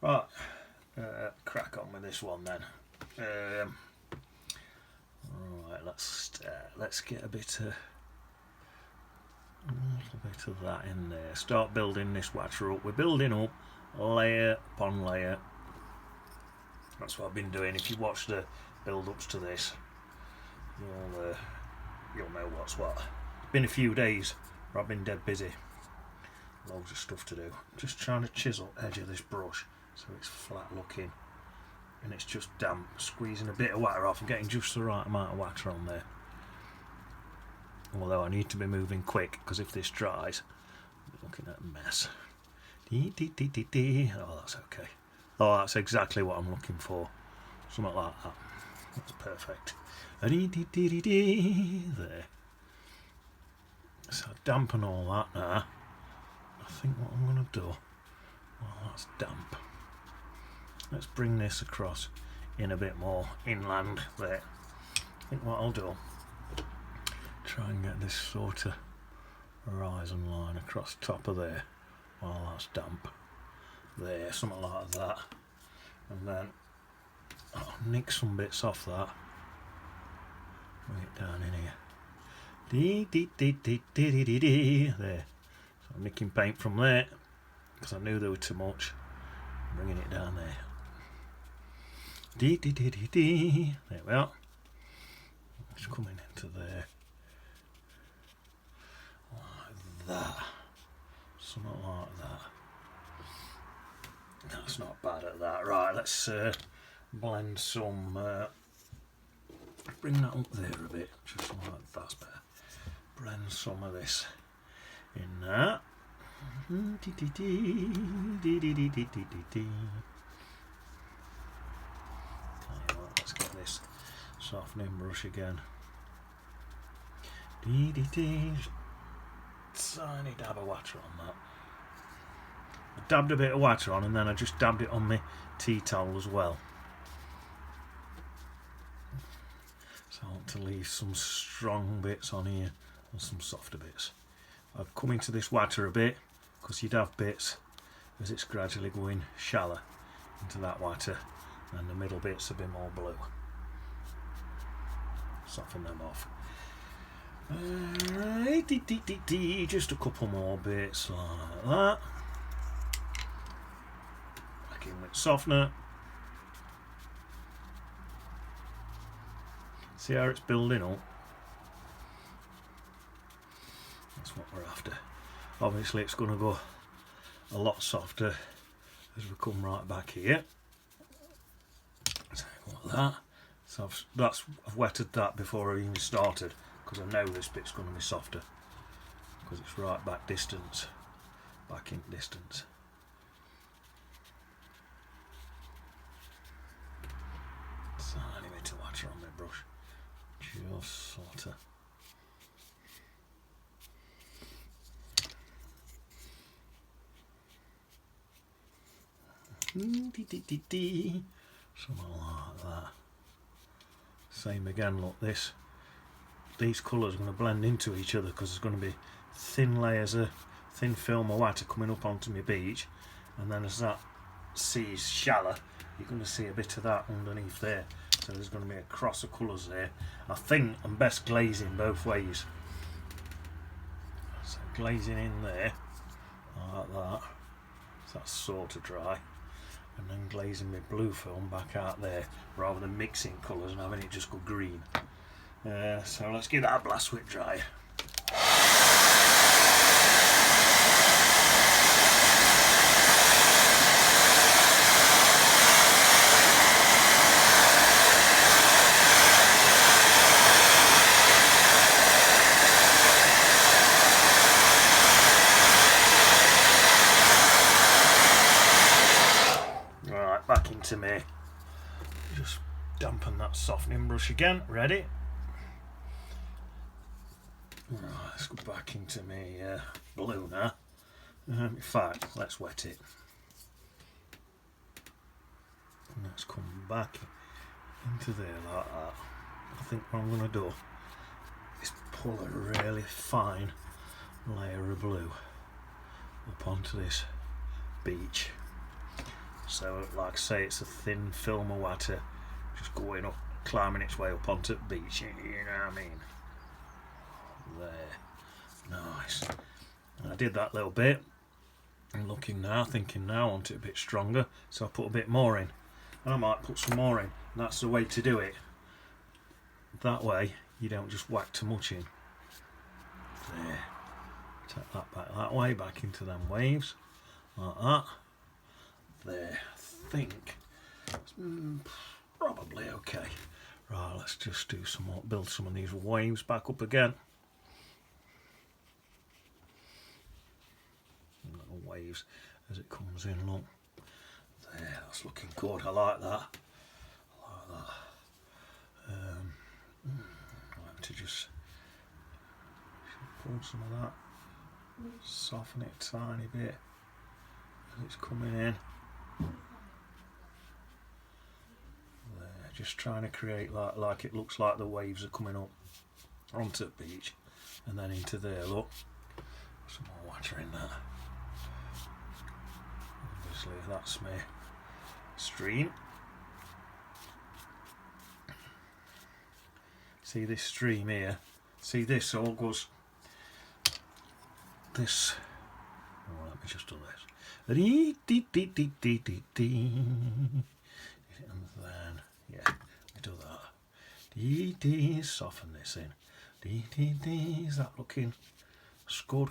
Right, crack on with this one then. Right, let's get a little bit of that in there. Start building this watcher up. We're building up layer upon layer. That's what I've been doing. If you watch the build-ups to this, you'll know what's what. Been a few days where I've been dead busy. Loads of stuff to do. Just trying to chisel edge of this brush so it's flat looking and it's just damp. Squeezing a bit of water off and getting just the right amount of water on there. Although I need to be moving quick because if this dries, I'm looking at a mess. Oh, that's okay. Oh, that's exactly what I'm looking for. Something like that. That's perfect. There. So dampen all that now. I think what I'm going to do, well, that's damp. Let's bring this across in a bit more inland there. I think what I'll do, try and get this sort of horizon line across top of there while that's damp. There, something like that. And then I'll nick some bits off that. Bring it down in here. There. So I'm nicking paint from there because I knew there was too much. Bringing it down there. There we are. It's coming into there. Like that. Something like that. That's not bad at that. Right, let's blend some. Bring that up there a bit. Just like that's better. Blend some of this in there. Let's get this softening brush again. Tiny dab of water on that. I dabbed a bit of water on and then I just dabbed it on my tea towel as well. So I want to leave some strong bits on here and some softer bits. I've come into this water a bit because you'd have bits as it's gradually going shallow into that water and the middle bits a bit more blue. Soften them off. Just a couple more bits like that. Back in with softener. See how it's building up? That's what we're after. Obviously it's going to go a lot softer as we come right back here. So like that. So I've wetted that before I even started because I know this bit's going to be softer because it's right back distance, back in distance. Tiny bit of water on my brush, just sort of. Something like that. Same again, look, these colours are going to blend into each other because there's going to be thin layers of thin film of water coming up onto my beach, and then as that sea's shallow you're going to see a bit of that underneath there, so there's going to be a cross of colours there. I think I'm best glazing both ways, so glazing in there like that, so that's sort of dry, and then glazing my blue film back out there rather than mixing colours and having it just go green. So let's give that a blast with dry. Right, back into me. Just dampen that softening brush again. Ready? Right, let's go back into my blue now. In fact, let's wet it. And let's come back into there like that. I think what I'm going to do is pull a really fine layer of blue up onto this beach. So like I say, it's a thin film of water just going up, climbing its way up onto the beach, you know what I mean? There, nice. And I did that little bit. I'm looking now, thinking now I want it a bit stronger, so I put a bit more in. And I might put some more in. And that's the way to do it. That way you don't just whack too much in. There. Take that back that way, back into them waves. Like that. There. I think it's probably okay. Right, let's just do some more, build some of these waves back up again. Little waves as it comes in, look. There, that's looking good. I like that. I like that. I have to just pull some of that, soften it a tiny bit as it's coming in. There, just trying to create like it looks like the waves are coming up onto the beach and then into there. Look, some more water in that. Obviously, that's my stream. See this stream here? See this all goes this. Oh, let me just do this. And then, yeah, we do that. Soften this in. Is that looking good?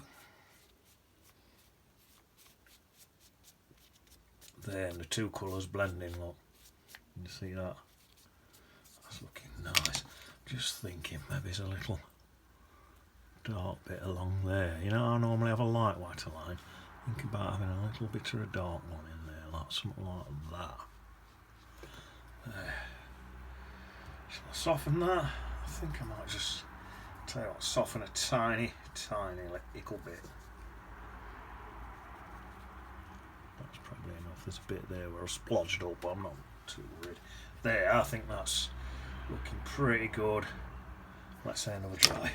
There, and the two colours blending, look. You see that? That's looking nice. Just thinking maybe there's a little dark bit along there. You know, I normally have a light white line. Think about having a little bit of a dark one in there, like something like that. There. Shall I soften that? I think I might just tell you what, soften a tiny little bit. That's probably enough. There's a bit there where I splodged up, but I'm not too worried. There, I think that's looking pretty good. Let's say another try.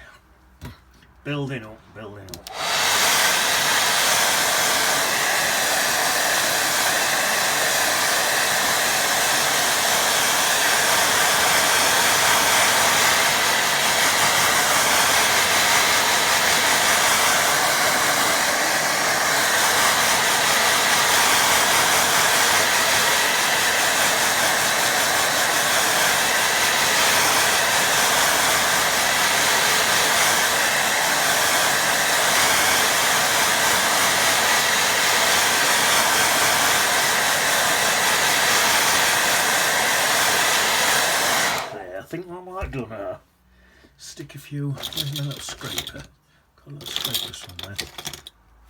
Building up, building up. I think what I might do now, stick a few, where's my little scraper? Got a little scraper somewhere.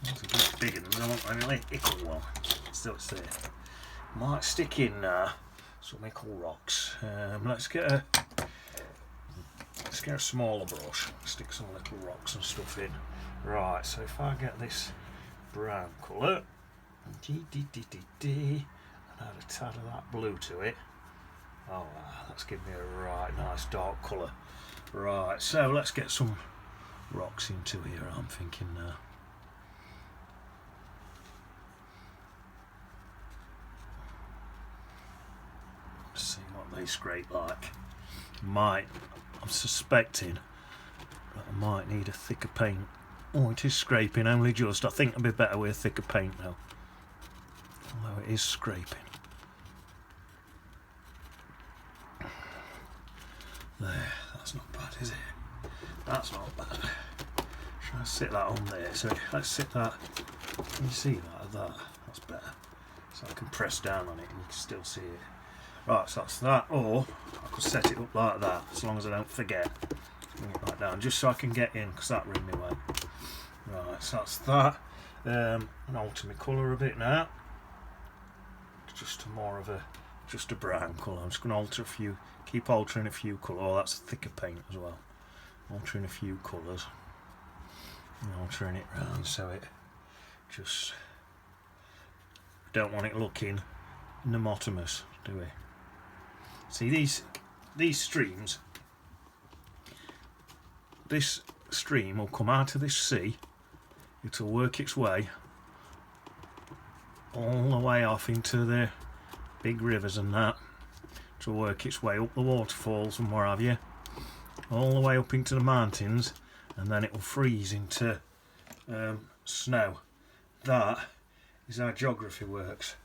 That's a bit bigger than I want any little one. Still it's there. Might stick in some ickle rocks. Let's get a smaller brush, stick some little rocks and stuff in. Right, so if I get this brown colour, and add a tad of that blue to it. Oh, that's giving me a right nice dark colour. Right, so let's get some rocks into here, I'm thinking now. Let's see what they scrape like. I'm suspecting that I might need a thicker paint. Oh, it is scraping only just. I think it'll be better with a thicker paint now. Although it is scraping. There, that's not bad, is it? That's not bad. Shall I sit that on there? So let's sit that. Can you see that? That's better. So I can press down on it and you can still see it. Right, so that's that. Or I could set it up like that, as long as I don't forget. Bring it right down, just so I can get in, because that ring me way. Right, so that's that. And alter my colour a bit now. Just more of just a brown colour. I'm just going to alter a few. Keep altering a few colours. Oh, that's a thicker paint as well. Altering a few colours. And altering it round so it just... Don't want it looking monotonous, do we? See these streams. This stream will come out of this sea. It'll work its way all the way off into the big rivers and that, to work its way up the waterfalls and what have you, all the way up into the mountains, and then it will freeze into snow. That is how geography works.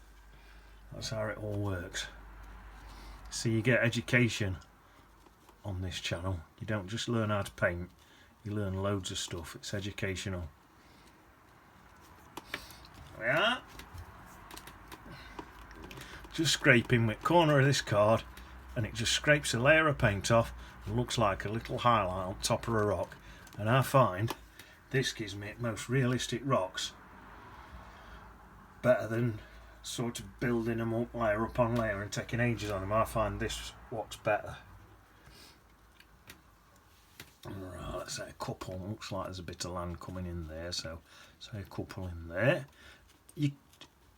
That's how it all works. So you get education on this channel. You don't just learn how to paint, you learn loads of stuff. It's educational. Yeah. Just scraping with the corner of this card, and it just scrapes a layer of paint off and looks like a little highlight on top of a rock. And I find this gives me most realistic rocks better than sort of building them up layer upon layer and taking ages on them. I find this what's better. Right, let's say a couple. Looks like there's a bit of land coming in there, so say a couple in there. You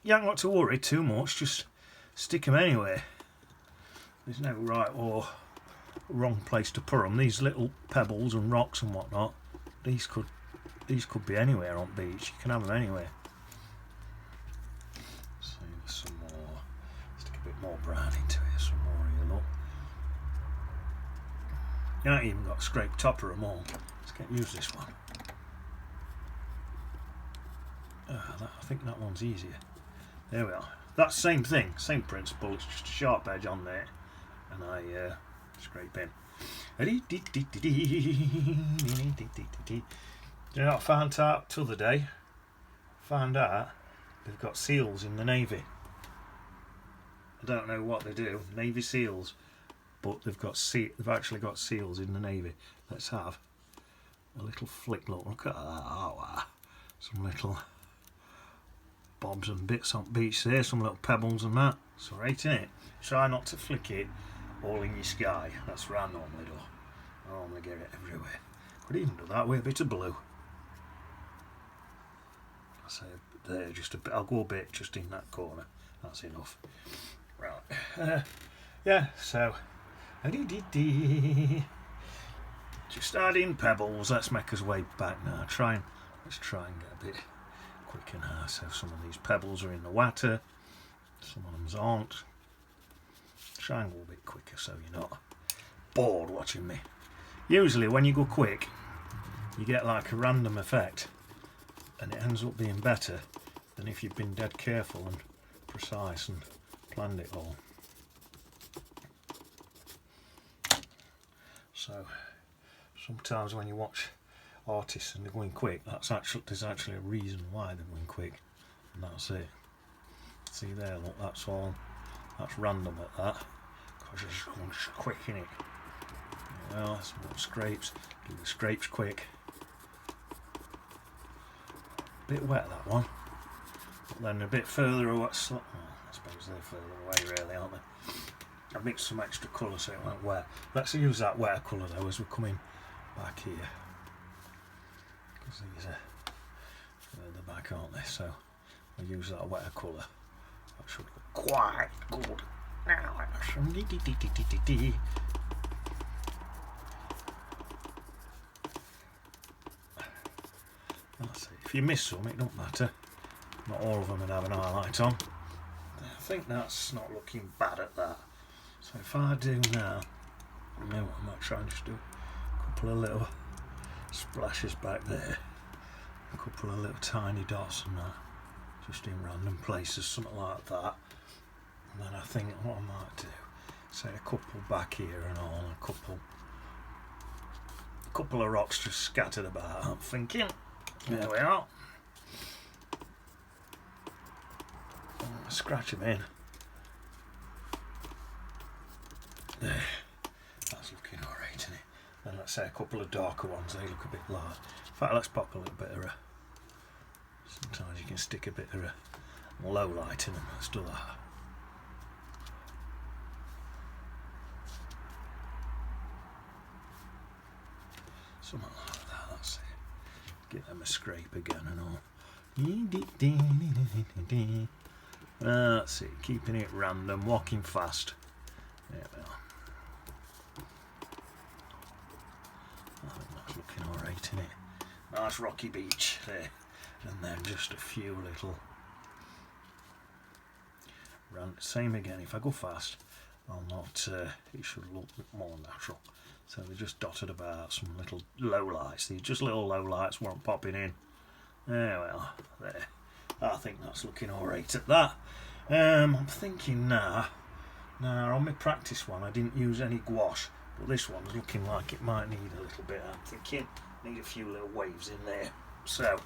haven't got to worry too much, just stick them anywhere. There's no right or wrong place to put them. These little pebbles and rocks and whatnot, these could be anywhere on beach. You can have them anywhere. So some more, stick a bit more brown into it, some more yellow. You haven't even got to scrape top of them all. Let's use this one. I think that one's easier. There we are. That's same thing, same principle. It's just a sharp edge on there, and I scrape in. You know what I found out the other day? Found out they've got seals in the Navy. I don't know what they do, Navy SEALs, but they've actually got seals in the Navy. Let's have a little flick. Look at that. Oh, some little bobs and bits on beach there, some little pebbles and that. It's alright, innit? Try not to flick it all in your sky. That's what I normally do. I normally get it everywhere. Could even do that with a bit of blue. I say there, just a bit. I'll go a bit just in that corner. That's enough. Right. Yeah. So. Just adding pebbles. Let's make us way back now. Let's try and get a bit quicker now. So some of these pebbles are in the water. Some of them aren't. Try and go a bit quicker so you're not bored watching me. Usually when you go quick, you get like a random effect, and it ends up being better than if you've been dead careful and precise and planned it all. So sometimes when you watch artists and they're going quick, there's actually a reason why they're going quick, and that's it. See there, look, that's random at that, because you're just going quick in it. Well, some more scrapes. Do the scrapes quick. Bit wet that one, but then a bit further away. I suppose they're further away, really, aren't they? I mixed some extra colour so it went wet. Let's use that wetter colour though as we're coming back here, because these are further back, aren't they? So we'll use that wetter colour. That should look quite good. That's it. If you miss some, it don't matter. Not all of them would have an highlight on. I think that's not looking bad at that. So if I do now, I might try and just do a couple of little splashes back there, a couple of little tiny dots and that, just in random places, something like that. And then I think what I might do, say a couple back here and all, a couple of rocks just scattered about. I'm thinking, there we are. Scratch them in. There, that's looking alright, isn't it? Then let's say a couple of darker ones, they look a bit large. In fact, let's pop a little bit of sometimes you can stick a bit of a low light in them. Let's do that. Something like that, that's it. Get them a scrape again and all. That's it, keeping it random, walking fast. There we are. I think that's looking alright, isn't it? Nice rocky beach there. And then just a few little Same again, if I go fast, I'll not, it should look more natural. So they're just dotted about, some little low lights. These just little low lights weren't popping in. There we are, there. I think that's looking alright at that. I'm thinking now on my practice one I didn't use any gouache, but this one's looking like it might need a little bit. I'm thinking need a few little waves in there. So,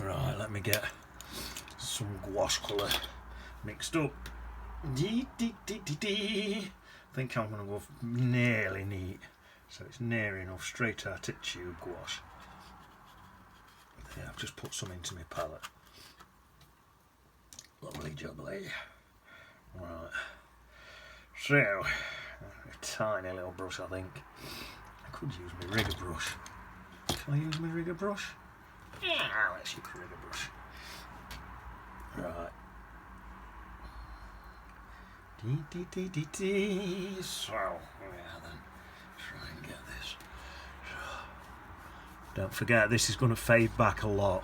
right, let me get some gouache colour mixed up. I think I'm going to go nearly neat, so it's near enough straight out of tube gouache. There, I've just put some into my palette. Lovely jubbly. Right, so a tiny little brush. I think I could use my rigger brush. Shall I use my rigger brush? Yeah, let's use my rigger brush. Right. So, yeah, then try and get this. Don't forget, this is going to fade back a lot.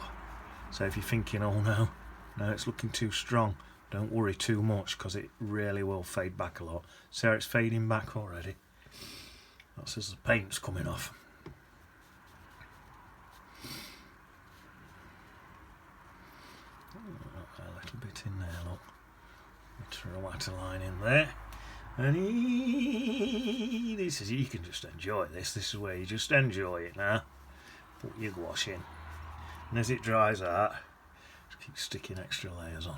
So if you're thinking, oh no, it's looking too strong, don't worry too much, because it really will fade back a lot. See how it's fading back already? That's as the paint's coming off. A little bit in there, look. Throw a waterline in there. And this is, you can just enjoy this. This is where you just enjoy it now. Put your gouache in. And as it dries out, just keep sticking extra layers on.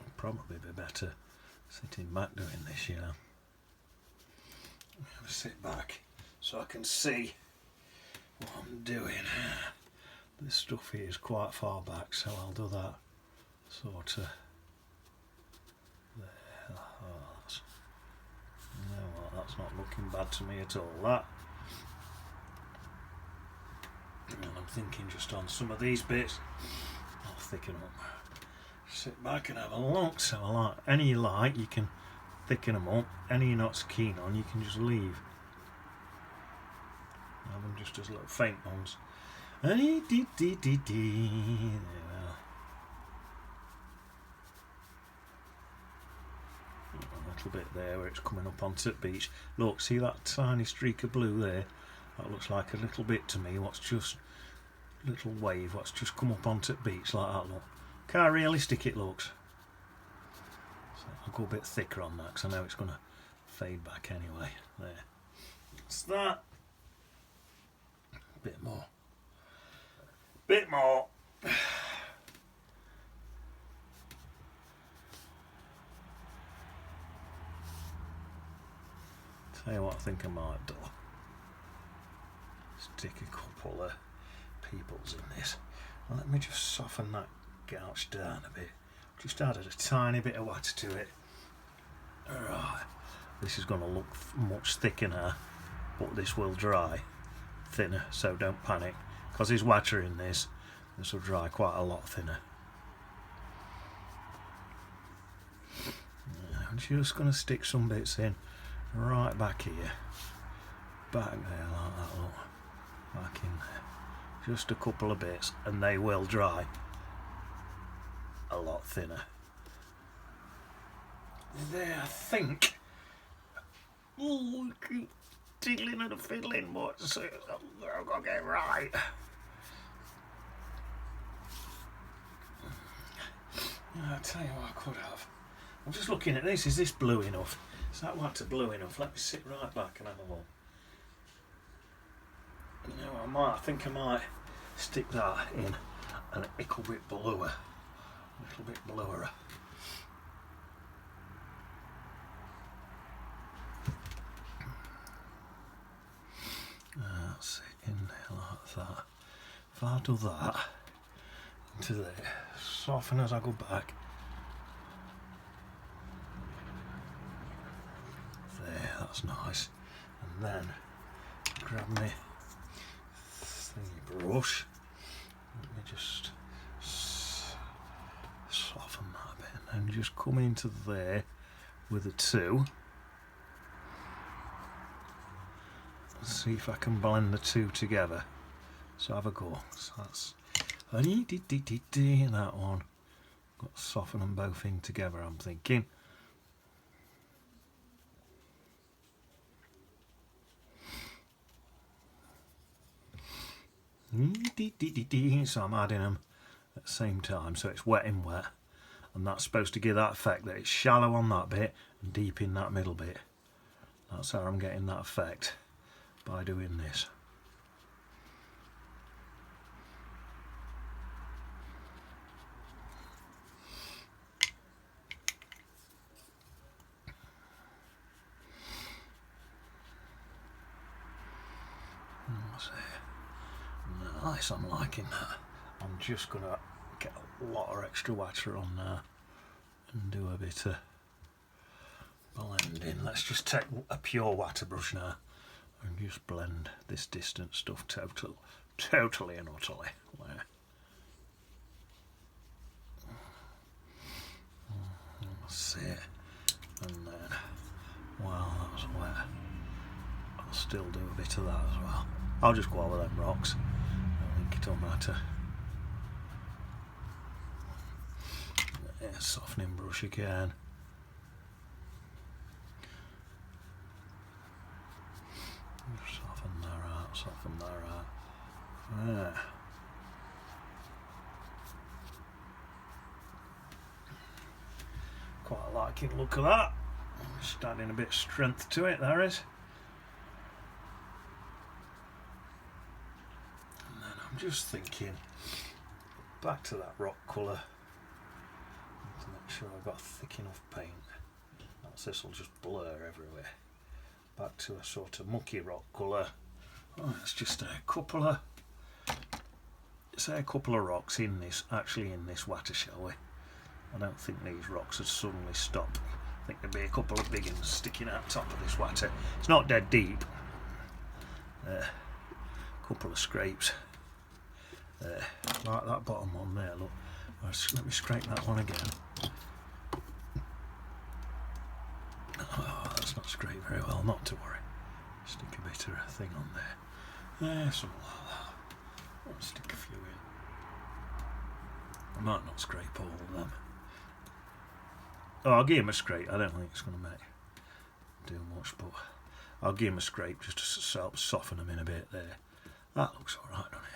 It'll probably be better sitting back doing this, you know. I'm going to sit back so I can see what I'm doing. This stuff here is quite far back, so I'll do that sort of there. You know what, that's not looking bad to me at all, that. And I'm thinking just on some of these bits, I'll thicken up. Sit back and have a look. So I like any you like, you can thicken them up. Any you're not so keen on, you can just leave. Have them just as little faint ones. There we are. A little bit there where it's coming up onto the beach. Look, see that tiny streak of blue there? That looks like a little bit to me. What's just a little wave? What's just come up onto the beach like that? Look, look how realistic it looks. So I'll go a bit thicker on that because I know it's going to fade back anyway. There. That's that. A bit more. Bit more. Tell you what I think I might do. Stick a couple of peoples in this. Let me just soften that gouache down a bit. Just added a tiny bit of water to it. Alright. This is going to look much thicker now, but this will dry thinner, so don't panic. Because there's water in this will dry quite a lot thinner. I'm just going to stick some bits in right back here. Back there like that, look. Back in there. Just a couple of bits and they will dry a lot thinner. There, I think. Oh, I keep tiddling and fiddling, but I've got to get it right. I'll tell you what I could have. I'm just looking at this. Is this blue enough? Is that water blue enough? Let me sit right back and have a look. You know, I think I might stick that in a little bit bluer. A little bit bluer. That's it, in there like that. If I do that into there, soften as I go back. There, that's nice. And then grab me thingy brush. Let me just soften that a bit and just come into there with the two. See if I can blend the two together. So have a go. So that's That one. Got to soften them both in together, I'm thinking. So I'm adding them at the same time, so it's wet in wet, and that's supposed to give that effect that it's shallow on that bit and deep in that middle bit. That's how I'm getting that effect by doing this. Nice, I'm liking that. I'm just going to get a lot of extra water on there and do a bit of blending. Let's just take a pure water brush now and just blend this distant stuff totally and utterly. That's it. And then, while that's wet, I'll still do a bit of that as well. I'll just go over them rocks. I think it'll matter. Yeah, softening brush again. Soften that out, soften that out. Yeah. Quite liking the look of that. Just adding a bit of strength to it, there is. And then I'm just thinking, back to that rock colour, to make sure I've got thick enough paint. Else this will just blur everywhere. Back to a sort of mucky rock colour. Oh, it's just a couple of rocks in this, actually in this water, shall we? I don't think these rocks would suddenly stop. I think there'd be a couple of big ones sticking out top of this water. It's not dead deep. Couple of scrapes. Like that bottom one there, look. Let me scrape that one again. Oh, that's not scraped very well, not to worry. Stick a bit of a thing on there. Something like that. I'll stick a few in. I might not scrape all of them. Oh, I'll give him a scrape. I don't think it's going to do much, but I'll give him a scrape just to help soften them in a bit there. That looks alright, doesn't it?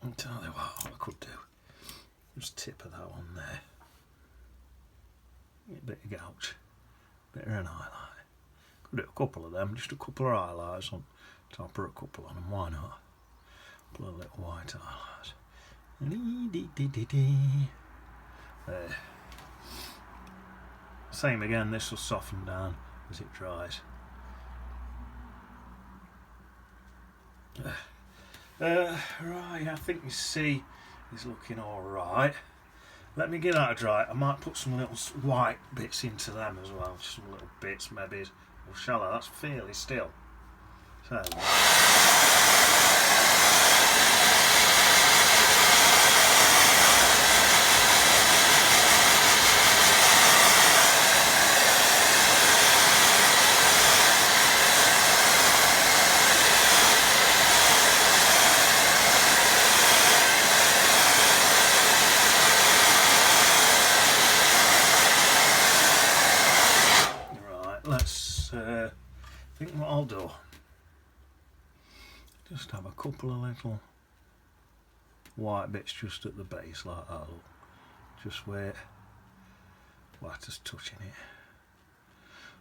I'll tell you what I could do. Just tip of that one there. Get a bit of gouge. Bit of an highlight. Could do a couple of them, just a couple of highlights on top of a couple on them, why not? Put a little white highlights. There. Same again, this will soften down as it dries. Right, I think the sea is looking alright. Let me get that dry. I might put some little white bits into them as well. Some little bits, maybe. Or shallow. That's fairly still. So. I think what I'll do, just have a couple of little white bits just at the base like that, look. Just where water's touching it.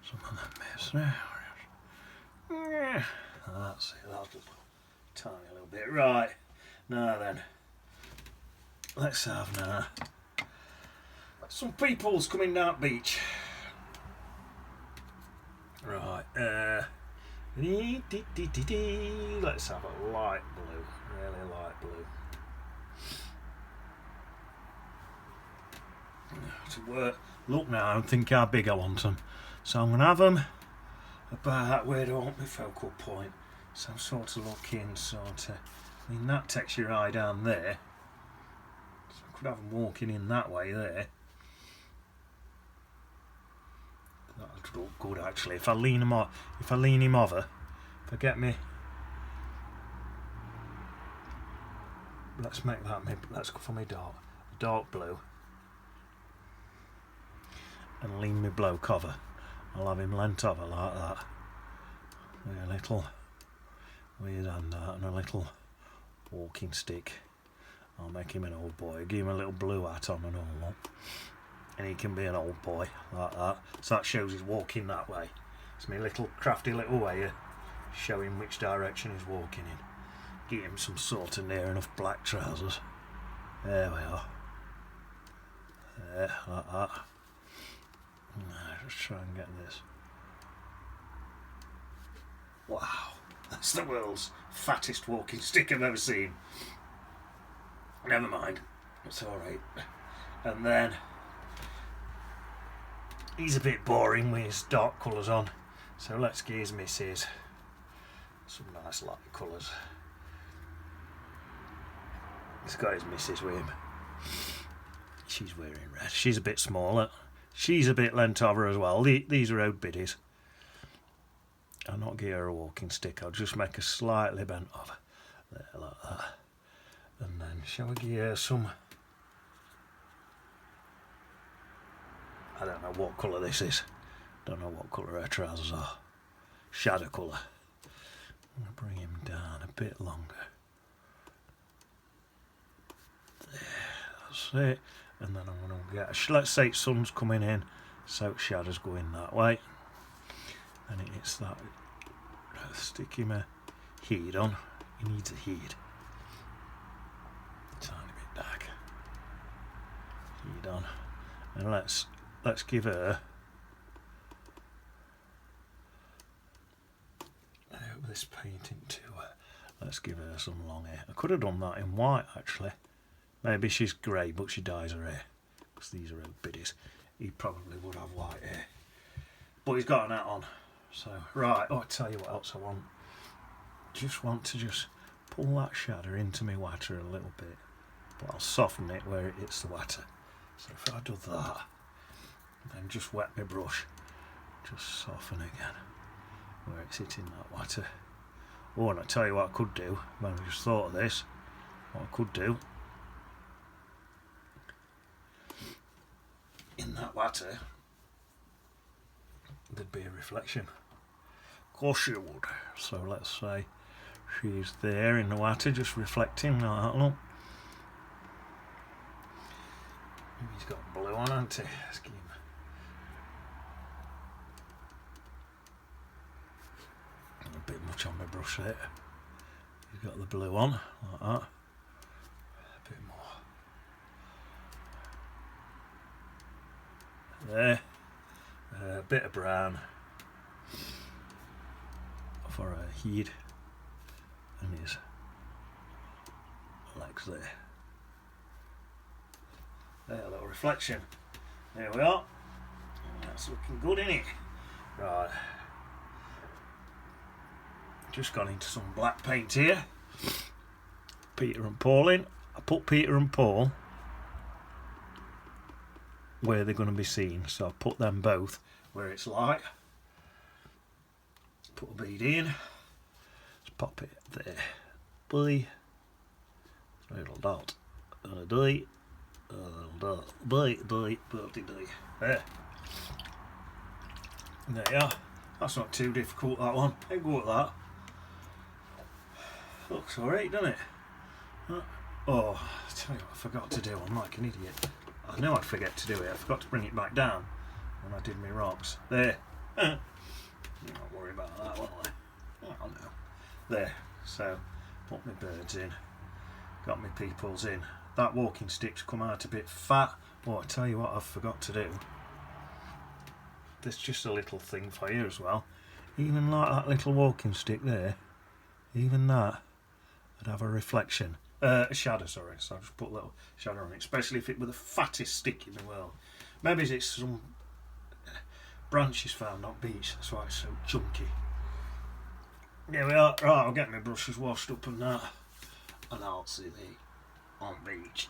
Some of them bits there. Yeah, that's it, that'll do a tiny little bit. Right, now then, let's have now some people's coming down beach. Right, let's have a light blue, really light blue. To work. Look now and think how big I want them. So I'm going to have them about where do I want my focal point. So I'm sort of looking, I mean that takes your eye down there. So I could have them walking in that way there. That'd look good actually. If I lean him over, if I get me let's make that, let's go for my dark blue. And lean my blow cover. I'll have him leant over like that. With a little weird hand out and a little walking stick. I'll make him an old boy. Give him a little blue hat on and all. And he can be an old boy like that. So that shows he's walking that way. It's my little crafty little way of showing which direction he's walking in. Give him some sort of near enough black trousers. There we are. There, like that. Just try and get this. Wow, that's the world's fattest walking stick I've ever seen. Never mind, it's alright. And then he's a bit boring with his dark colours on, so let's give his missus some nice light colours. He's got his missus with him. She's wearing red. She's a bit smaller. She's a bit lent over as well. These are old biddies. I'll not give her a walking stick. I'll just make her slightly bent over. There, like that. And then, shall we give her some... I don't know what colour this is. Don't know what colour her trousers are. Shadow colour. I'm going to bring him down a bit longer. There, that's it. And then I'm going to get, let's say sun's coming in, so shadows going that way. And it's that, stick him a heat on. He needs a heat. Tiny bit dark. Heat on. And let's give her this painting to her. Let's give her some long hair. I could have done that in white actually. Maybe she's grey, but she dyes her hair. Because these are old biddies. He probably would have white hair. But he's got an hat on. So, right, I'll tell you what else I want. Just want to pull that shadow into my water a little bit. But I'll soften it where it hits the water. So if I do that, then just wet my brush. Just soften again where it's hitting that water. Oh, and I'll tell you what I could do. When I just thought of this, what I could do in that water, there'd be a reflection. Of course you would. So let's say she's there in the water just reflecting like that. Look. He's got blue on, hasn't he? Let's give him a bit much on my brush there. He's got the blue on like that. A bit more. There. A bit of brown for a heat and his legs there. There, a little reflection. There we are. That's looking good, isn't it? Right. Just gone into some black paint here. Peter and Paul in. I put Peter and Paul where they're going to be seen, so I'll put them both where it's light. Put a bead in. Let's pop it there. B. Little dot. And a D. There. There you are. That's not too difficult, that one. Hey, go at that. Looks alright, doesn't it? Oh, I tell you what I forgot to do. I'm like an idiot. I know I'd forget to do it. I forgot to bring it back down when I did my rocks. There. You won't worry about that, won't I? Oh no. There. So, put my birds in. Got my peoples in. That walking stick's come out a bit fat. Oh, I tell you what I forgot to do. There's just a little thing for you as well. Even like that little walking stick there, even that, I'd have a reflection. A shadow, sorry. So I'll just put a little shadow on it, especially if it were the fattest stick in the world. Maybe it's some branches found on beach, that's why it's so chunky. There we are. Right, I'll get my brushes washed up and that, and I'll see thee on beach.